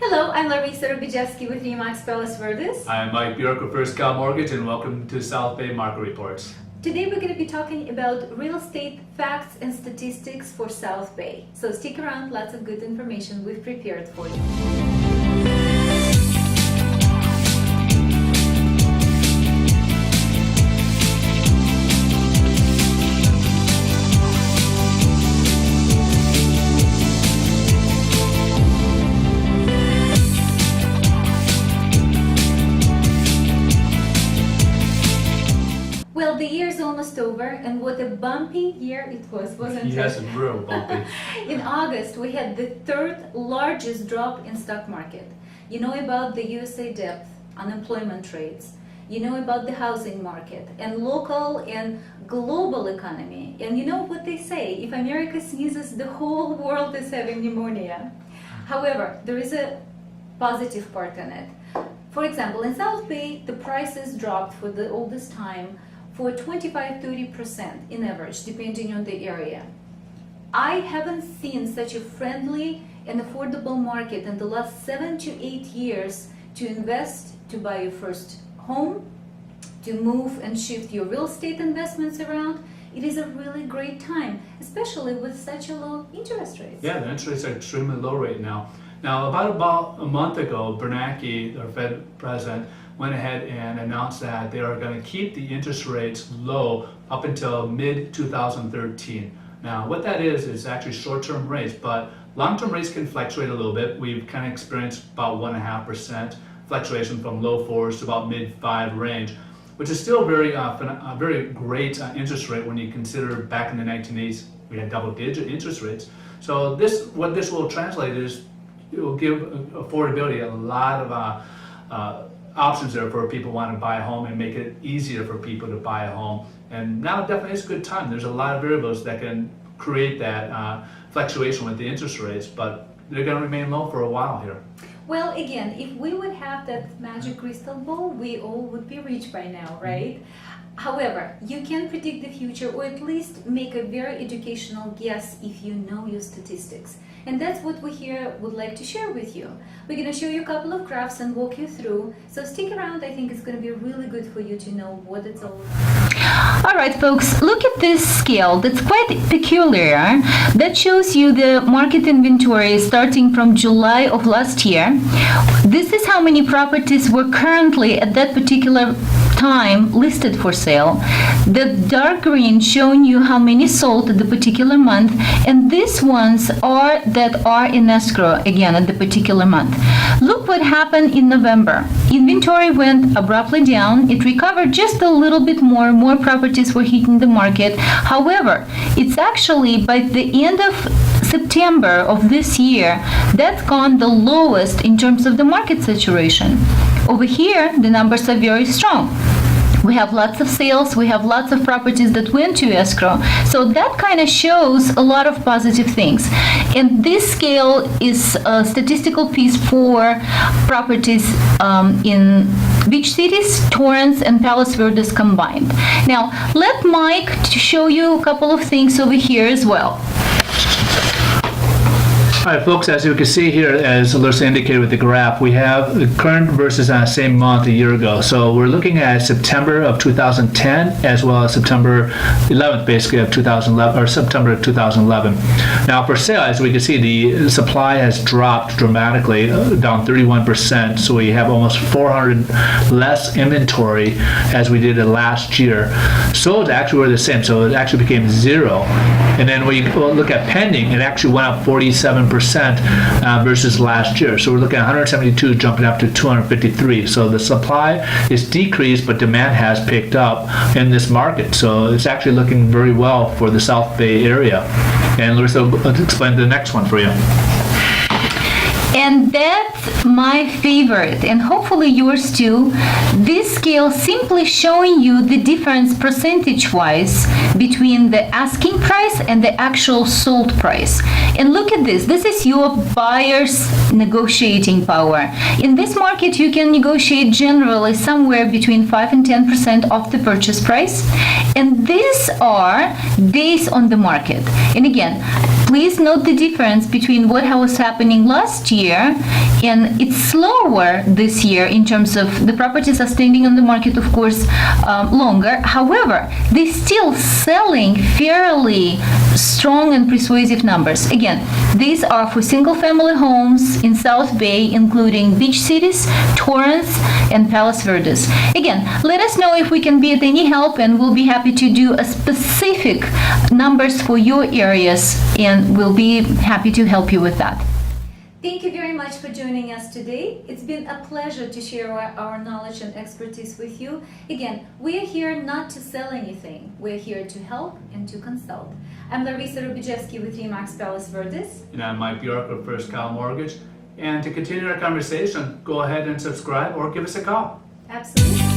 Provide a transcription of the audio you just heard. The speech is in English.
Hello, I'm Larissa Rubijevsky with Remax Palace Verdes. I'm Mike Bjork of First Cal Mortgage, and welcome to South Bay Market Reports. Today we're going to be talking about real estate facts and statistics for South Bay. So stick around, lots of good information we've prepared for you. Well, the year's almost over, and what a bumpy year it was, wasn't it? Yes, real bumpy. In August, we had the third largest drop in stock market. You know about the USA depth, unemployment rates. You know about the housing market and local and global economy. And you know what they say, if America sneezes, the whole world is having pneumonia. However, there is a positive part in it. For example, in South Bay, the prices dropped for the oldest time for 25-30% in average, depending on the area. I haven't seen such a friendly and affordable market in the last 7 to 8 years to invest, to buy your first home, to move and shift your real estate investments around. It is a really great time, especially with such a low interest rates. Yeah, the interest rates are extremely low right now. Now, about a month ago, Bernanke, our Fed president, went ahead and announced that they are going to keep the interest rates low up until mid-2013. Now, what that is actually short-term rates, but long-term rates can fluctuate a little bit. We've kind of experienced about 1.5% fluctuation from low 4s to about mid-5 range, which is still a very great interest rate when you consider back in the 1980s we had double-digit interest rates. So what this will translate is it will give affordability a lot of options there for people who want to buy a home and make it easier for people to buy a home. And now definitely is a good time. There's a lot of variables that can create that fluctuation with the interest rates, but they're going to remain low for a while here. Well, again, if we would have that magic crystal ball, we all would be rich by now, right? However, you can predict the future, or at least make a very educational guess if you know your statistics. And that's what we here would like to share with you. We're going to show you a couple of graphs and walk you through. So stick around, I think it's going to be really good for you to know what it's all about. Alright folks, look at this scale that's quite peculiar. That shows you the market inventory starting from July of last year. This is how many properties were currently at that particular time listed for sale. The dark green showing you how many sold at the particular month, and these ones are that are in escrow again at the particular month. Look what happened in November. Inventory went abruptly down. It recovered just a little bit more properties were hitting the market. However, it's actually by the end of September of this year that's gone the lowest in terms of the market saturation. Over here, the numbers are very strong. We have lots of sales, we have lots of properties that went to escrow. So that kind of shows a lot of positive things. And this scale is a statistical piece for properties in beach cities, Torrance, and Palos Verdes combined. Now, let Mike to show you a couple of things over here as well. All right, folks, as you can see here, as Larissa indicated with the graph, we have the current versus same month a year ago. So we're looking at September of 2010 as well as September 11th, basically, of 2011, or September of 2011. Now, for sale, as we can see, the supply has dropped dramatically, down 31%. So we have almost 400 less inventory as we did last year. Sold actually were the same, so it actually became 0. And then we look at pending, it actually went up 47%. Versus last year. So we're looking at 172 jumping up to 253. So the supply is decreased, but demand has picked up in this market. So it's actually looking very well for the South Bay area. And Larissa will explain the next one for you. And that's my favorite, and hopefully yours too. This scale simply showing you the difference percentage-wise between the asking price and the actual sold price. And look at this. This is your buyer's negotiating power. In this market, you can negotiate generally somewhere between 5 and 10% of the purchase price. And these are days on the market. And again, Please note the difference between what was happening last year, and it's slower this year in terms of the properties are standing on the market, of course, longer. However, they're still selling fairly strong and persuasive numbers. Again, these are for single-family homes in South Bay, including beach cities, Torrance, and Palos Verdes. Again, let us know if we can be at any help, and we'll be happy to do a specific numbers for your areas, and we'll be happy to help you with that. Thank you very much for joining us today. It's been a pleasure to share our knowledge and expertise with you. Again, we are here not to sell anything. We're here to help and to consult. I'm Larisa Rubijevsky with Remax Palos Verdes. And I'm Mike Bjork of First Cal Mortgage. And to continue our conversation, go ahead and subscribe or give us a call. Absolutely.